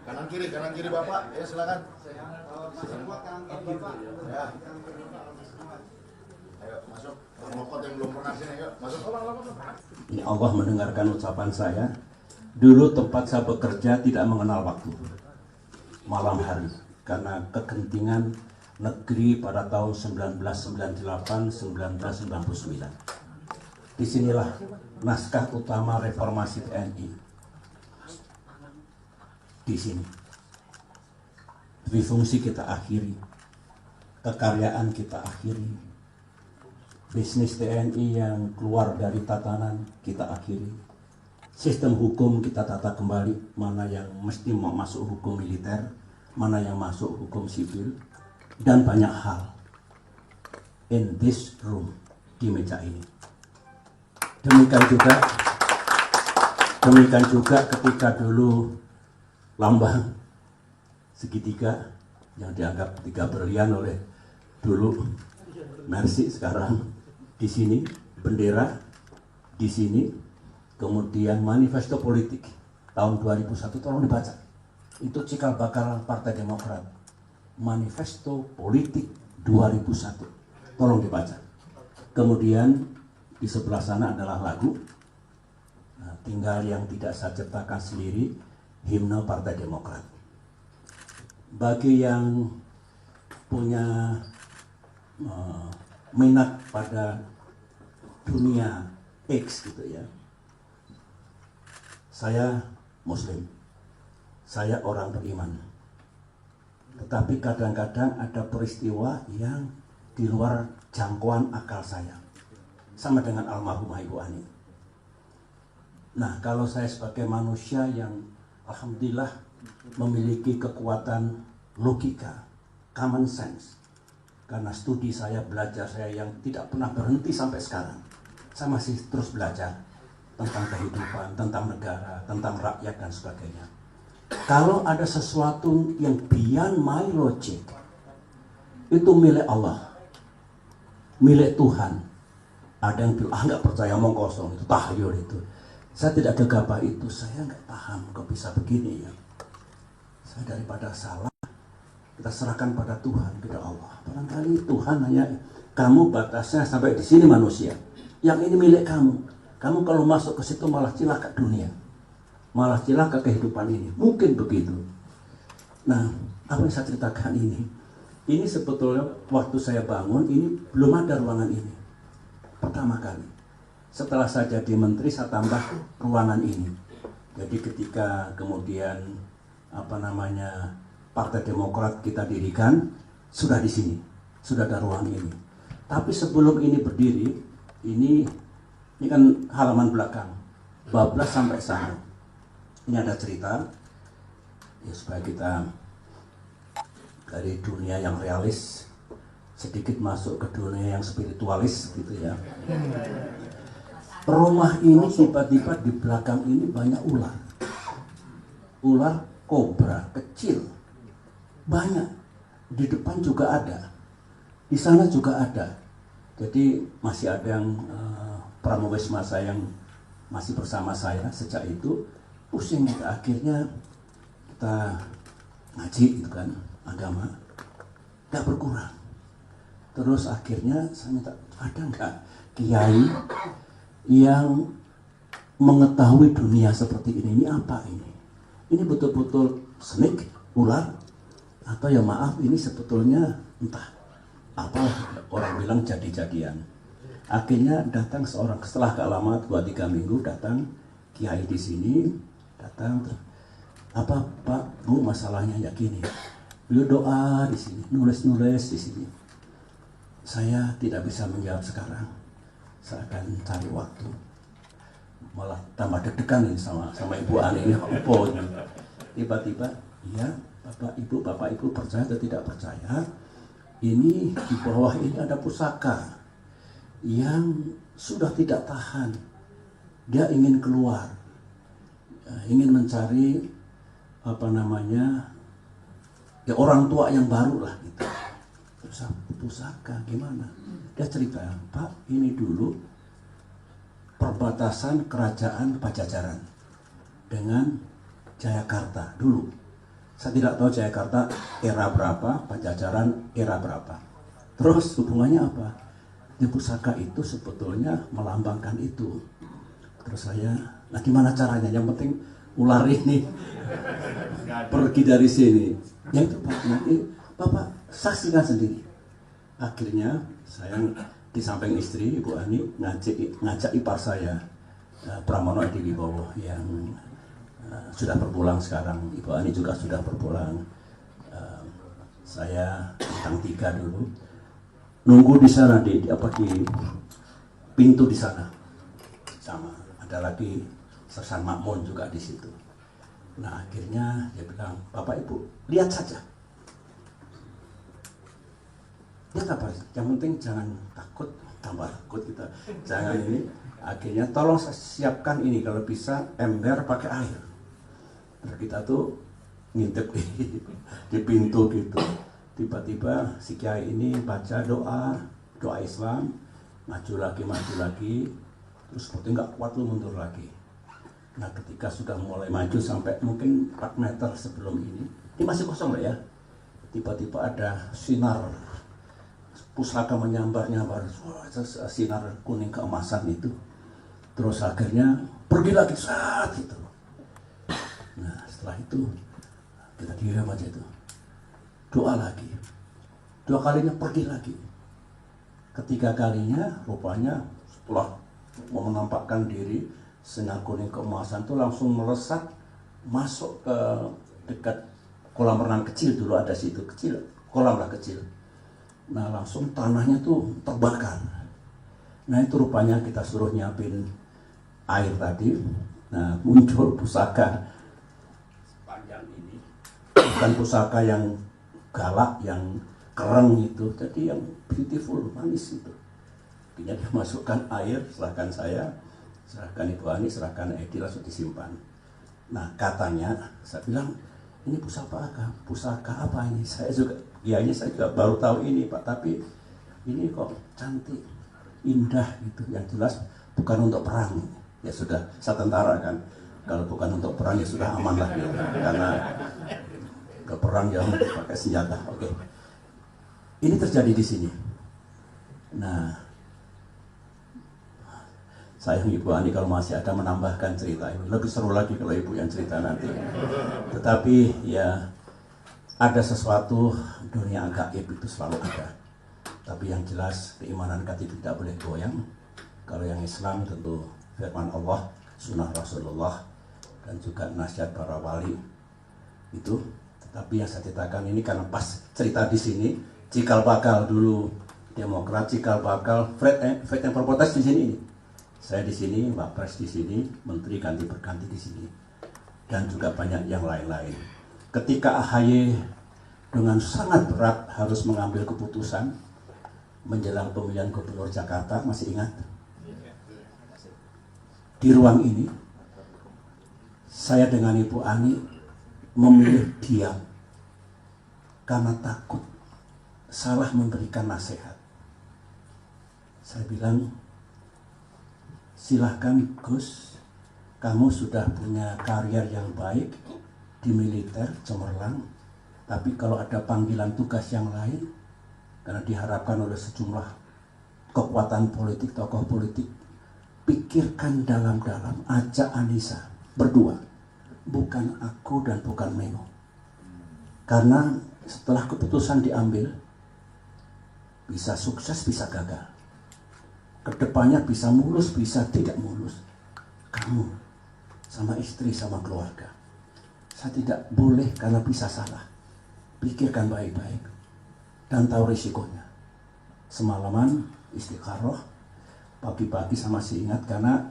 Kanan kiri Bapak, ya silakan. Ya. Ayo masuk. Lokot yang belum pernah sini, yuk masuk. Ini Allah mendengarkan ucapan saya. Dulu tempat saya bekerja tidak mengenal waktu, malam hari, karena kegentingan negeri pada tahun 1998-1999. Disinilah naskah utama reformasi TNI. Di sini, fungsi kita akhiri, kekaryaan kita akhiri, bisnis TNI yang keluar dari tatanan kita akhiri. Sistem hukum kita tata kembali, mana yang mesti masuk hukum militer, mana yang masuk hukum sipil, dan banyak hal in this room, di meja ini. Demikian juga ketika dulu lambang segitiga yang dianggap tiga berlian oleh dulu Mercy, sekarang di sini bendera, di sini. Kemudian manifesto politik tahun 2001, tolong dibaca. Itu cikal bakal Partai Demokrat. Manifesto politik 2001, tolong dibaca. Kemudian di sebelah sana adalah lagu. Nah, tinggal yang tidak saya ciptakan sendiri, himne Partai Demokrat. Bagi yang punya minat pada dunia X gitu ya, saya Muslim, saya orang beriman. Tetapi kadang-kadang ada peristiwa yang di luar jangkauan akal saya. Sama dengan almarhumah Ibu Ani. Nah, kalau saya sebagai manusia yang alhamdulillah memiliki kekuatan logika, common sense, karena studi saya, belajar saya yang tidak pernah berhenti sampai sekarang, saya masih terus belajar tentang kehidupan, tentang negara, tentang rakyat dan sebagainya. Kalau ada sesuatu yang beyond my logic, itu milik Allah, milik Tuhan. Ada yang bilang, nggak percaya, omong kosong, itu tahyul itu. Saya tidak gegabah itu, saya nggak paham kok bisa begini ya. Saya daripada salah, kita serahkan pada Tuhan, kepada Allah. Barangkali Tuhan hanya, kamu batasnya sampai di sini manusia, yang ini milik kamu. Kamu kalau masuk ke situ malah cilaka dunia, malah cilaka kehidupan ini. Mungkin begitu. Nah, apa yang saya ceritakan ini sebetulnya waktu saya bangun, ini belum ada ruangan ini. Pertama kali. Setelah saya jadi menteri, saya tambah ruangan ini. Jadi ketika kemudian Partai Demokrat kita dirikan, sudah di sini, sudah ada ruang ini. Tapi sebelum ini berdiri, ini kan halaman belakang, bablas sampai sana. Ini ada cerita, ya supaya kita dari dunia yang realis sedikit masuk ke dunia yang spiritualis gitu ya. Rumah ini tiba-tiba di belakang ini banyak ular. Ular kobra kecil, banyak. Di depan juga ada, di sana juga ada. Jadi masih ada yang pramugari saya yang masih bersama saya sejak itu. Pusing, akhirnya kita ngaji gitu kan, agama gak berkurang. Terus akhirnya saya minta, ada nggak kiai yang mengetahui dunia seperti ini apa ini? Ini betul-betul snake, ular, atau ya maaf ini sebetulnya entah apa, orang bilang jadi-jadian. Akhirnya datang seorang, setelah gak lama 2-3 minggu datang kiai di sini, datang, apa Pak Bu masalahnya ya gini. Beliau doa di sini, nulis-nulis di sini. Saya tidak bisa menjawab sekarang, saya akan cari waktu. Malah tambah deg-degan ini sama Ibu Ani ini. Tiba-tiba, ya Bapak Ibu percaya atau tidak percaya, ini di bawah ini ada pusaka yang sudah tidak tahan. Dia ingin keluar, ingin mencari ya orang tua yang baru lah gitu. Terus pusaka gimana? Dia cerita, Pak, ini dulu perbatasan kerajaan Pajajaran dengan Jayakarta dulu. Saya tidak tahu Jakarta era berapa, Pajajaran era berapa. Terus hubungannya apa? Di pusaka itu sebetulnya melambangkan itu. Terus saya, nah gimana caranya? Yang penting ular ini pergi dari sini. Ya itu Pak, nanti Bapak saksikan sendiri. Akhirnya saya di samping istri Ibu Ani ngajak ipar saya Pramono Edi Wibowo yang sudah berpulang sekarang. Ibu Ani juga sudah berpulang. Saya bintang 3 dulu. Nunggu di sana di pintu di sana. Sama ada lagi Sersan Makmun juga di situ. Nah akhirnya dia bilang, Bapak Ibu lihat saja. Lihat apa? Yang penting jangan takut, tambah takut kita. Jangan ini. Akhirnya tolong siapkan ini kalau bisa ember pakai air. Terus kita tuh ngintip di pintu gitu. Tiba-tiba si kiai ini baca doa Islam, maju lagi, terus seperti nggak kuat lu mundur lagi. Nah ketika sudah mulai maju sampai mungkin 4 meter sebelum ini masih kosong lah ya. Tiba-tiba ada sinar pusaka menyambar-nyambar, sinar kuning keemasan itu. Terus akhirnya pergi lagi saat itu. Nah setelah itu kita diam aja itu. Doa lagi. 2 kalinya pergi lagi. Ketiga kalinya rupanya setelah mau menampakkan diri sinar kuning keemasan itu langsung melesat masuk ke dekat kolam renang kecil. Dulu ada situ kecil, kolam lah kecil. Nah langsung tanahnya tuh terbakar. Nah itu rupanya kita suruh nyiapin air tadi. Nah muncul pusaka panjang ini. Bukan pusaka yang galak, yang kereng itu, jadi yang beautiful, manis itu. Akhirnya dia masukkan air, serahkan saya, serahkan Ibu Ani, serahkan Edi, langsung disimpan. Nah katanya, saya bilang, ini pusaka apa ini? Saya juga baru tahu ini Pak, tapi ini kok cantik, indah gitu. Yang jelas bukan untuk perang. Ya sudah, saya tentara kan. Kalau bukan untuk perang ya sudah aman lah gitu. Karena ke perang yang pakai senjata. Oke. Ini terjadi di sini. Nah, sayang Ibu Ani kalau masih ada menambahkan cerita ini. Lebih seru lagi kalau Ibu yang cerita nanti. Tetapi ya ada sesuatu, dunia gaib itu selalu ada. Tapi yang jelas keimanan kita tidak boleh goyang. Kalau yang Islam tentu firman Allah, sunnah Rasulullah, dan juga nasihat para wali itu. Tapi yang saya ceritakan ini karena pas cerita di sini, cikal bakal dulu Demokrat, cikal bakal Fred yang berprotes di sini. Saya di sini, Mbak Pres di sini, Menteri ganti berganti di sini, dan juga banyak yang lain-lain. Ketika AHY dengan sangat berat harus mengambil keputusan menjelang pemilihan Gubernur Jakarta, masih ingat? Di ruang ini, saya dengan Ibu Ani memilih diam karena takut salah memberikan nasihat. Saya bilang, silahkan Gus, kamu sudah punya karier yang baik di militer, cemerlang, tapi kalau ada panggilan tugas yang lain, karena diharapkan oleh sejumlah kekuatan politik, tokoh politik, pikirkan dalam-dalam, ajak Anissa berdua, bukan aku dan bukan Memo. Karena setelah keputusan diambil, bisa sukses, bisa gagal. Kedepannya bisa mulus, bisa tidak mulus. Kamu sama istri, sama keluarga. Saya tidak boleh karena bisa salah. Pikirkan baik-baik dan tahu risikonya. Semalaman istikharah, pagi-pagi saya masih ingat karena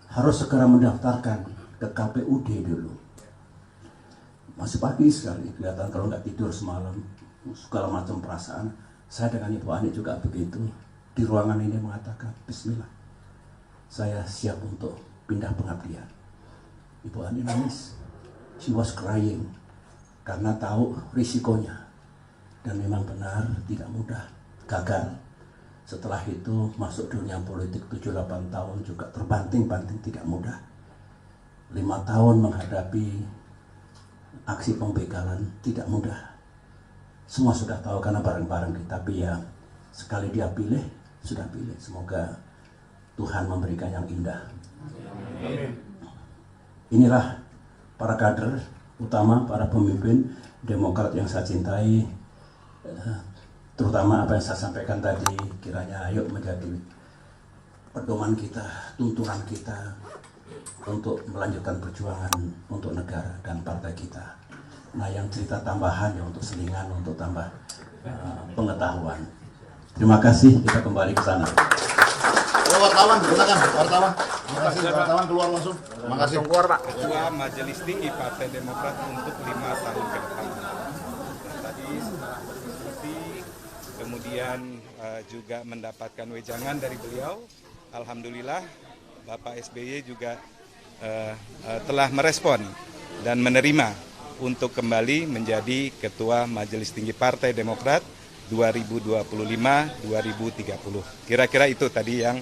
harus segera mendaftarkan ke KPUD dulu. Masih pagi sekali, kelihatan kalau nggak tidur semalam, segala macam perasaan. Saya dengan Ibu Ani juga begitu. Di ruangan ini mengatakan, Bismillah, saya siap untuk pindah pengabdian. Ibu Ani nangis, she was crying, karena tahu risikonya. Dan memang benar, tidak mudah, gagal. Setelah itu masuk dunia politik 7-8 tahun juga terbanting-banting, tidak mudah. 5 tahun menghadapi aksi pembegalan tidak mudah. Semua sudah tahu karena bareng-bareng, tapi ya sekali dia pilih, sudah pilih. Semoga Tuhan memberikan yang indah. Inilah para kader utama, para pemimpin Demokrat yang saya cintai, terutama apa yang saya sampaikan tadi, kiranya ayo menjadi pedoman kita, tuntunan kita untuk melanjutkan perjuangan untuk negara dan partai kita. Nah, yang cerita tambahan ya untuk selingan, untuk tambah pengetahuan. Terima kasih, kita kembali ke sana. Ya, wartawan, silakan wartawan. Terima kasih, wartawan keluar langsung. Terima kasih. Ketua Majelis Tinggi Partai Demokrat untuk 5 tahun ke depan. Tadi setelah berdiskusi, kemudian juga mendapatkan wejangan dari beliau. Alhamdulillah, Bapak SBY juga telah merespon dan menerima untuk kembali menjadi Ketua Majelis Tinggi Partai Demokrat 2025-2030. Kira-kira itu tadi yang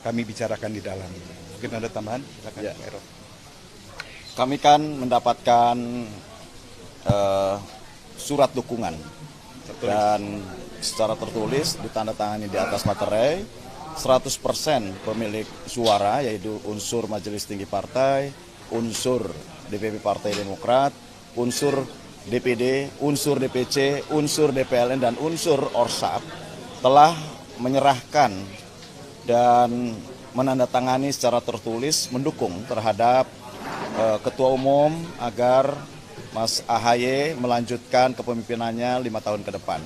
kami bicarakan di dalam. Mungkin ada tambahan? Silakan, Ya. Pak Ero. Kami kan mendapatkan surat dukungan dan secara tertulis ditandatangani di atas materai 100% pemilik suara, yaitu unsur Majelis Tinggi Partai, unsur DPP Partai Demokrat, unsur DPD, unsur DPC, unsur DPLN, dan unsur Orsap telah menyerahkan dan menandatangani secara tertulis mendukung terhadap Ketua Umum agar Mas AHY melanjutkan kepemimpinannya 5 tahun ke depan.